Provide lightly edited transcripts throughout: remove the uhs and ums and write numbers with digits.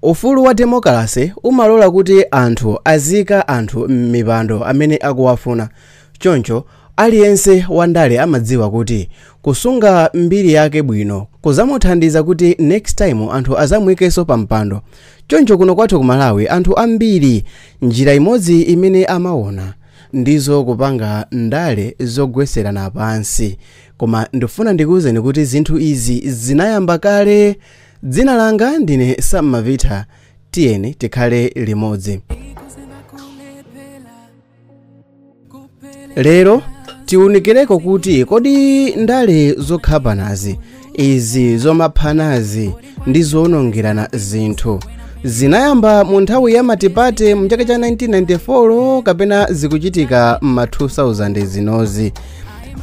Ufulu wa demokrasi umalola kuti anthu azika anthu m'mipando amene akuwafuna. Choncho aliyense wandale amadziwa kuti kusunga mbiri yake bwino kuzamuthandiza kuti next time anthu azamuyikeso pa mpando. Choncho kuno kwathu ku Malawi anthu ambiri njira imodzi imene amaona ndizo kupanga ndale zogweserana pansi. Koma ndifuna ndikuwuzeni kuti zinthu izi zinayamba kale. Dzina langa ndine Sam Mavita, tiyeni tikhale limodzi. Lero tiunikireko kuti kodi ndale zokhapanazi izi zomaphanazi ndi zonongerana zinthu zinayamba mu nthawi ya matipate mu chaka cha 1994 kapena zikuchitika ma 2000 zinozi.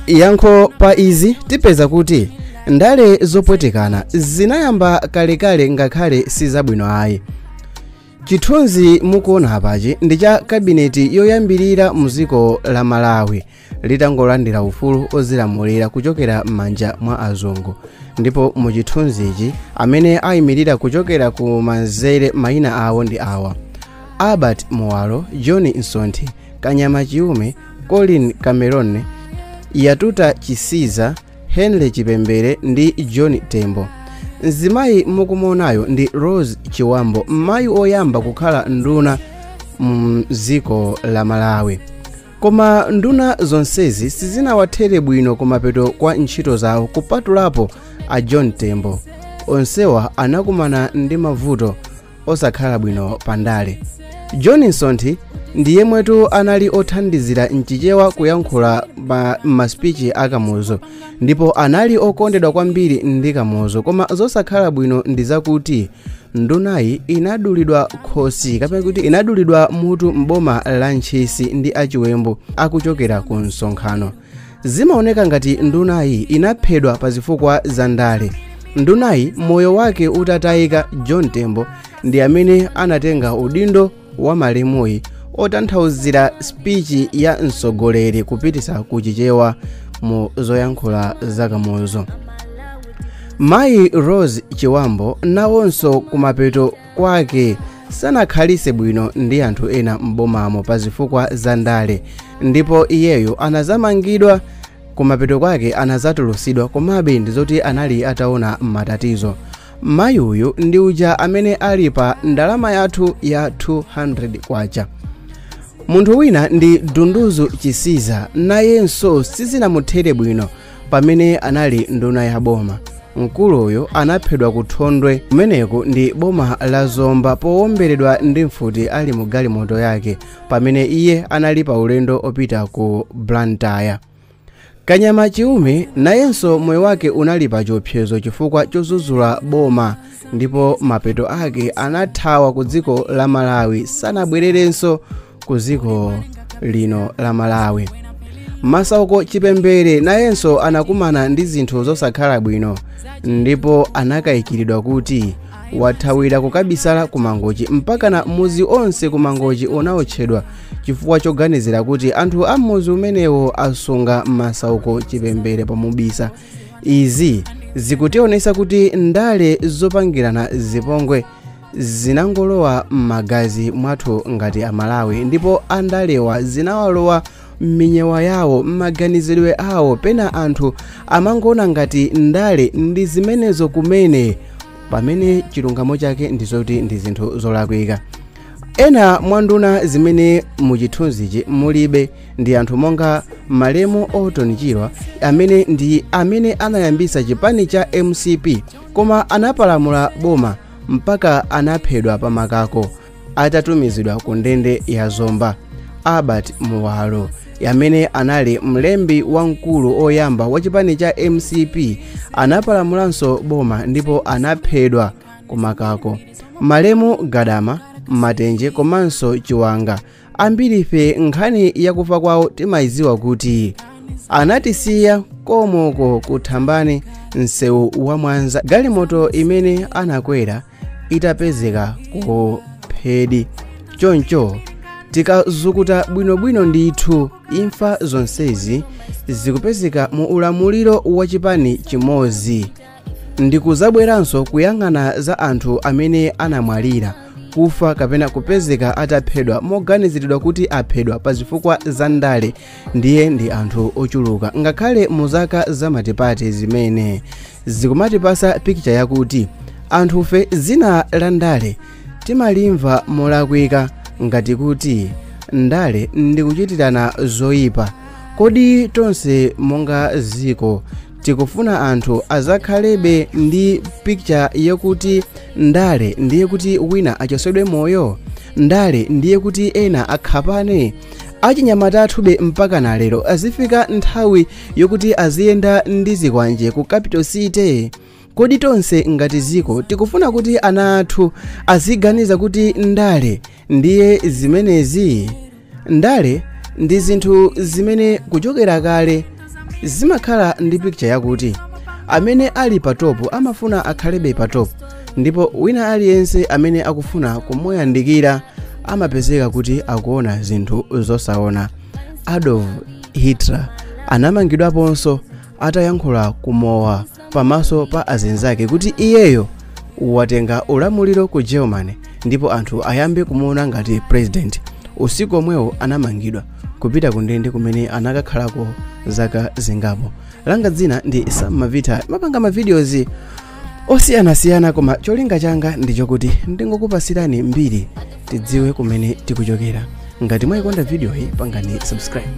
Yankho pa izi tipeza kuti ndale zopwetekana zinayamba kalekale ngakhale sizabwino ayi. Chithunzi mukuona apachi ndi cha kabineti yoyambirira muziko la Malawi litangolandira ufulu ozilamulira kuchokera m'manja mwa azungu. Ndipo mu chithunzi ichi amene ayimirira kuchokera ku manzere mayina awo ndi awa: Albert Muwalo, John Nsonthi, Kanyama Chiume, Colin Cameron, Yatuta Chisiza, Henry Chipembere ndi John Tembo. Mzimayi mukumonayo ndi Rose Chiwambo, mayi oyamba kukhala nduna mziko la Malawi. Koma nduna zonsezi sizinawathere bwino kumapeto kwa ntchito zawo kupatulapo a John Tembo. Onsewa anakumana ndi mavuto osakhala bwino pandale. John Nsonthi ndiye mwetu anali othandizira mchichewa kuyankhula m'maspichi akamuzo, ndipo anali okondedwa kwambiri ndi kamuzo. Koma zosakhala bwino ndi zakuti ndunayi inadulidwa khosi kapena kuti inadulidwa mutu m'boma la Ntchisi ndi achiwembu akuchokera ku msonkhano. Zimaoneka ngati ndunayi inaphedwa pa zifukwa za ndale. Ndunayi moyo wake utatayika, John Tembo ndi amene anatenga udindo wa malemuyi otanthauzira spichi ya mtsogoleri kupitisa kuchichewa mu zoyankhula zakamuzo. Mayi Rose Chiwambo nawonso kumapeto kwake sanakhalise bwino ndi anthu ena m'bomamo pa zifukwa za ndale, ndipo iyeyo anazamangidwa. Kumapeto kwake anazatulusidwa, komabe ndizoti anali ataona matatizo. Mayi uyu ndi uja amene ali pa ndalama yathu ya 200 kwacha. Munthu wina ndi Dunduzu Chisiza, nayenso sizinamuthere bwino pamene anali nduna ya boma. Mkuluyo anaphedwa ku Thondwe, kumeneko ndi boma la Zomba, powomberedwa ndi mfuti ali mu galimoto yake pamene iye anali pa ulendo opita ku Blantyre. Kanyama Chiume nayenso moyo wake unali pa chiopsezo chifukwa chozuzula boma, ndipo mapeto ake anathawa ku dziko la Malawi, sanabwererenso ku dziko lino la Malawi. Masauko Chipembere nayenso anakumana ndi zinthu zosakhala bwino, ndipo anakayikiridwa kuti wathawira kukabisala ku Mangochi, mpaka na muzi onse ku Mangochi unawotchedwa chifukwa choganizira kuti anthu a muzi umenewo asunga Masauko Chipembere pamubisa. Izi zikutionesa kuti ndale zopangirana zipongwe zinangolowa m'magazi mwathu ngati Amalawi, ndipo andalewa zinawalowa m'minyewa yawo, m'maganizidwe awo. Pena anthu amangona ngati ndale ndi zimenezo kumene, pamene chilungamo chake ndizoti ndi zinthu zolakwika. Ena mwanduna zimene muchithunzichi mulibe ndi anthu monga Malemu Otton Chirwa, amene ndi amene anayambisa chipani cha MCP, koma anapalamula boma mpaka anaphedwa pamakako atatumizidwa ku ndende ya Zomba. Albert Muwalo, amene anali mlembi wamkulu oyamba wa chipani cha MCP, anapalamulanso boma ndipo anaphedwa kumakako. Malemu Gadama, Matenje komanso Chiwanga, ambiri ife nkhani yakufa kwawo timayiziwa kuti anatisiya komoko kuthambani msewu wa Mwanza, galimoto imene anakwera itapezeka ku Phedi. Choncho tikazukuta bwinobwino ndithu imfa zonsezi zikupezeka mu ulamuliro wa chipani chimozi. ndikuzabweranso kuyang'ana za anthu amene anamwalira kufa kapena kupezeka ataphedwa moganiziridwa kuti aphedwa pa zifukwa za ndale. Ndiye ndi anthu ochuluka ngakhale mu zaka za Matipati zimene zikumatipasa pikicha yakuti anthufe zina la ndale timalimva molakwika ngati kuti ndale ndikuchitirana zoyipa. Kodi tonse monga ziko tikufuna anthu azakhalebe ndi pikicha yakuti ndale ndiye kuti wina achosedwe moyo, ndale ndiye kuti ena akhapane? Achinyamata athube mpaka na lero azifika nthawi yokuti aziyenda ndi zikwanje ku capital city. Kodi tonse ngati ziko tikufuna kuti ana athu aziganiza kuti ndale ndiye zimenezi? Ndale ndi zinthu zimene kuchokera kale zimakhala ndi pikicha yakuti amene ali patopo amafuna akhalebe patopo, ndipo wina aliyense amene akufuna kumuyandikira amapezeka kuti akuona zinthu zosaona. Adolf Hitler anamangidwaponso atayankhula kumowa pamaso pa azinzake kuti iyeyo watenga ulamuliro ku Germany ndipo anthu ayambe kumuona ngati president. Usiku omwewo anamangidwa kupita ku ndende kumene anakakhalako zaka zingapo. Langa dzina ndi Sam Mavita, mapanga mavideos osiyanasiyana koma cholinga changa ndichokuti ndingokupasirani mbiri tidziwe kumene tikuchokera. Ngati mwayikonda video hii pangani subscribe.